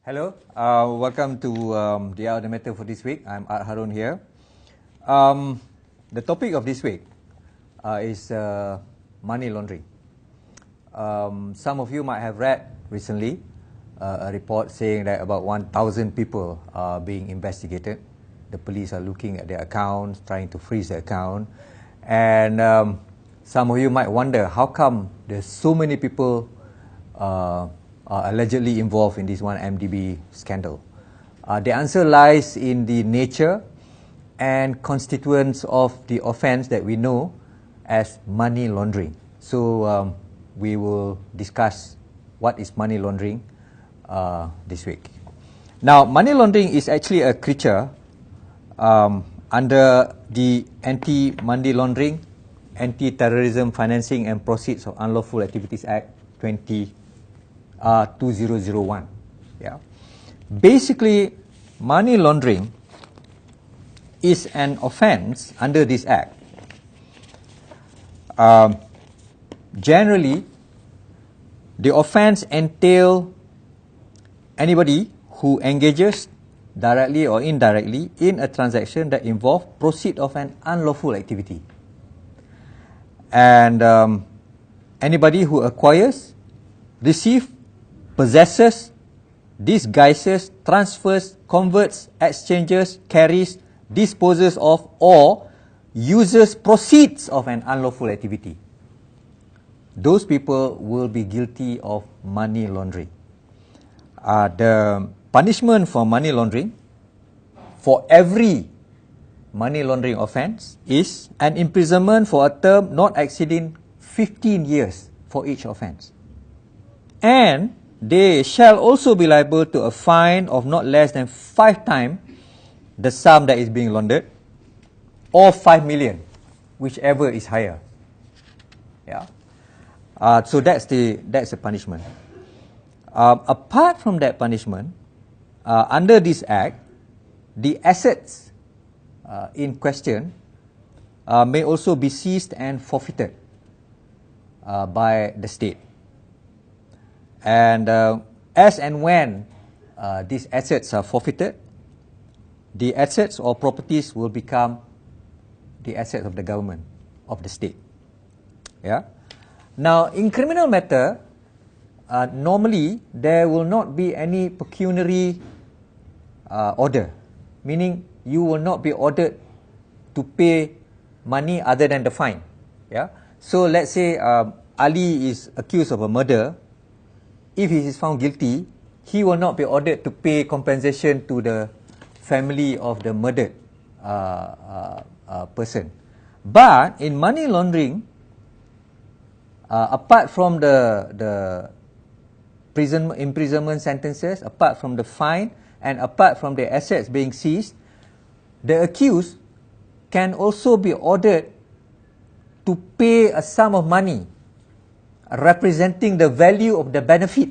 Hello, welcome to the Other Matter for this week. I'm Art Harun here. The topic of this week is money laundering. Some of you might have read recently a report saying that about 1,000 people are being investigated. The police are looking at their accounts, trying to freeze the account. And some of you might wonder, how come there's so many people are allegedly involved in this one MDB scandal? The answer lies in the nature and constituents of the offence that we know as money laundering. So we will discuss what is money laundering this week. Now, money laundering is actually a creature under the Anti-Money Laundering, Anti-Terrorism Financing and Proceeds of Unlawful Activities Act 2001. Yeah. Basically, money laundering is an offence under this act. Generally, the offence entails anybody who engages directly or indirectly in a transaction that involves proceed of an unlawful activity. And anybody who acquires, receives, possesses, disguises, transfers, converts, exchanges, carries, disposes of, or uses proceeds of an unlawful activity. Those people will be guilty of money laundering. The punishment for money laundering for every money laundering offence is an imprisonment for a term not exceeding 15 years for each offence. And they shall also be liable to a fine of not less than 5 times the sum that is being laundered, or 5 million, whichever is higher. Yeah. So that's the punishment. Apart from that punishment, under this act, the assets in question may also be seized and forfeited by the state. And as and when these assets are forfeited, the assets or properties will become the assets of the government, of the state. Yeah. Now, in criminal matter, normally there will not be any pecuniary order, meaning you will not be ordered to pay money other than the fine. Yeah. So let's say Ali is accused of a murder. If he is found guilty, he will not be ordered to pay compensation to the family of the murdered person. But in money laundering, apart from the imprisonment sentences, apart from the fine, and apart from the assets being seized, the accused can also be ordered to pay a sum of money representing the value of the benefit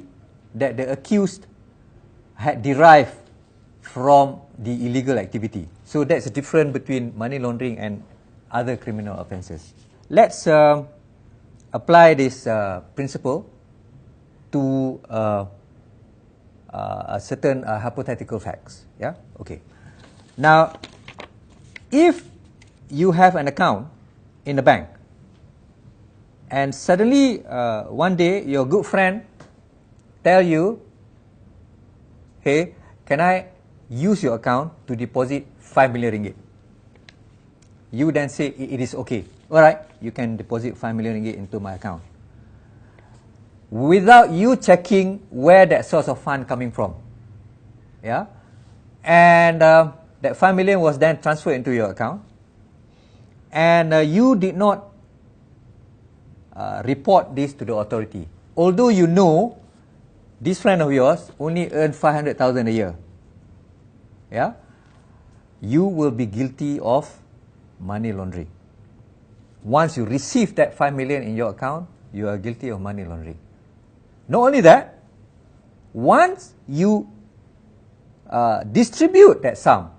that the accused had derived from the illegal activity. So that's the difference between money laundering and other criminal offences. Let's apply this principle to a certain hypothetical facts. Yeah. Okay. Now, if you have an account in the bank, and suddenly one day your good friend tell you, hey, can I use your account to deposit 5 million ringgit? You then say it is okay. Alright, you can deposit 5 million ringgit into my account, without you checking where that source of fund coming from. Yeah. And that 5 million was then transferred into your account, and you did not report this to the authority, although you know this friend of yours only earned 500,000 a year. Yeah, you will be guilty of money laundering. Once you receive that 5 million in your account, you are guilty of money laundering. Not only that, once you distribute that sum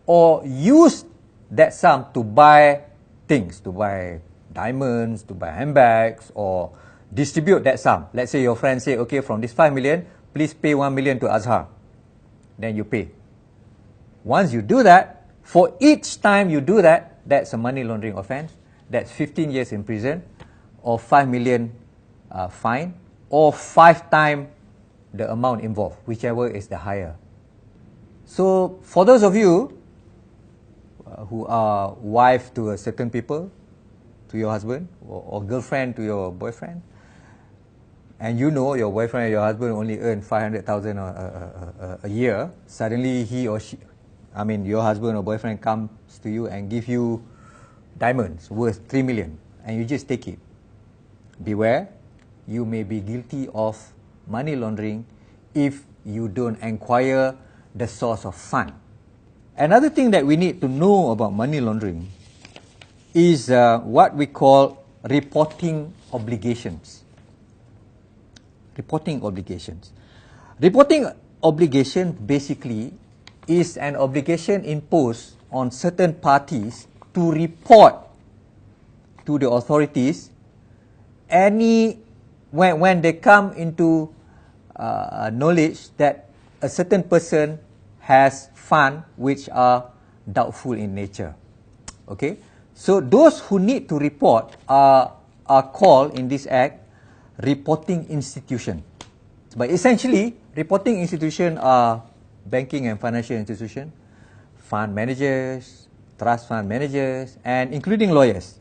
or use that sum to buy things, to buy diamonds, to buy handbags, or distribute that sum. Let's say your friend say, okay, from this 5 million, please pay 1 million to Azhar. Then you pay. Once you do that, for each time you do that, that's a money laundering offence. That's 15 years in prison, or 5 million fine, or 5 times the amount involved, whichever is the higher. So for those of you who are wife to a certain people, to your husband, or girlfriend to your boyfriend, and you know your boyfriend or your husband only earn 500,000 a year, suddenly he or she, your husband or boyfriend comes to you and give you diamonds worth 3 million, and you just take it. Beware, you may be guilty of money laundering if you don't inquire the source of fund. Another thing that we need to know about money laundering is what we call reporting obligations. Reporting obligations. Reporting obligation basically is an obligation imposed on certain parties to report to the authorities when they come into knowledge that a certain person has funds which are doubtful in nature. Okay, so those who need to report are called in this act reporting institution. But essentially, reporting institution are banking and financial institution, fund managers, trust fund managers, and including lawyers.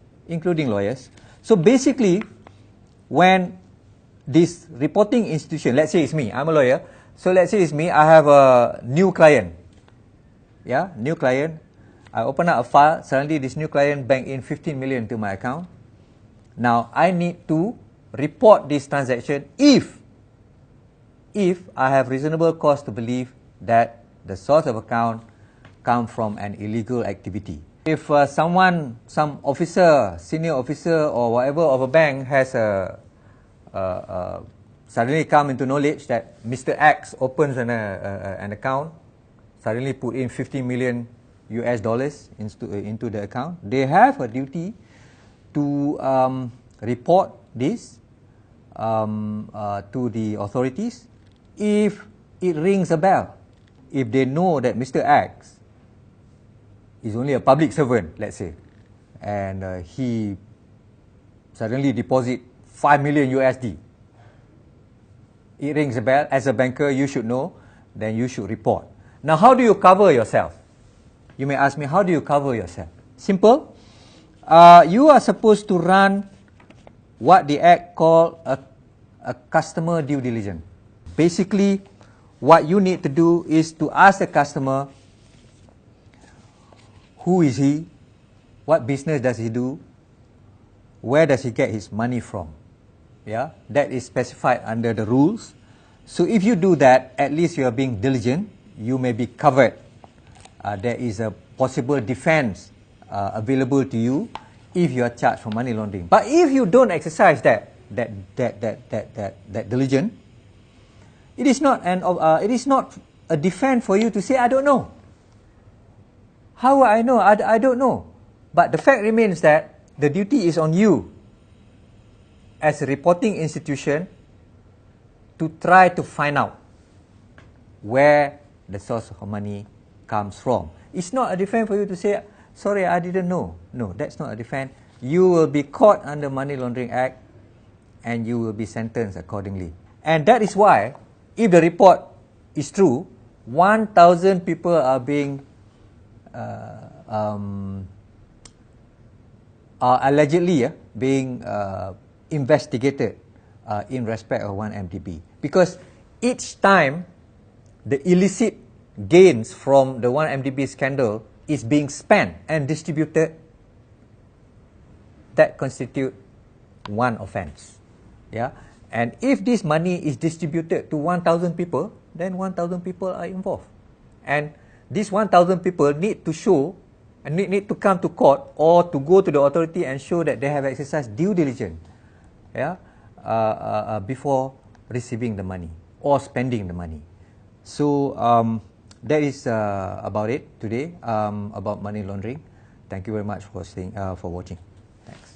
So basically, when this reporting institution, let's say it's me, I'm a lawyer, so let's say it's me, I have a new client. New client. I open up a file, suddenly this new client bank in 15 million to my account. Now I need to report this transaction if I have reasonable cause to believe that the source of account come from an illegal activity. If some officer, senior officer or whatever of a bank has suddenly come into knowledge that Mr. X opens an account, suddenly put in 50 million US dollars into the account, they have a duty to report this to the authorities if it rings a bell. If they know that Mr. X is only a public servant, let's say, and he suddenly deposit 5 million USD, it rings a bell. As a banker, you should know, then you should report. Now, how do you cover yourself? You may ask me, how do you cover yourself? Simple. You are supposed to run what the Act called a customer due diligence. Basically, what you need to do is to ask the customer, who is he? What business does he do? Where does he get his money from? That is specified under the rules. So if you do that, at least you are being diligent. You may be covered. There is a possible defense available to you if you are charged for money laundering. But if you don't exercise that diligence, it is not a defense for you to say, I don't know. How will I know? I don't know. But the fact remains that the duty is on you as a reporting institution to try to find out where the source of money comes from. It's not a defense for you to say, sorry, I didn't know. No, that's not a defense. You will be caught under Money Laundering Act and you will be sentenced accordingly. And that is why, if the report is true, 1,000 people are being allegedly being investigated in respect of 1MDB. Because each time the illicit gains from the 1MDB scandal is being spent and distributed, that constitute one offence. And if this money is distributed to 1,000 people, then 1,000 people are involved. And these 1,000 people need to show and need to come to court or to go to the authority and show that they have exercised due diligence before receiving the money or spending the money. So that is about it today about money laundering. Thank you very much for watching. Thanks.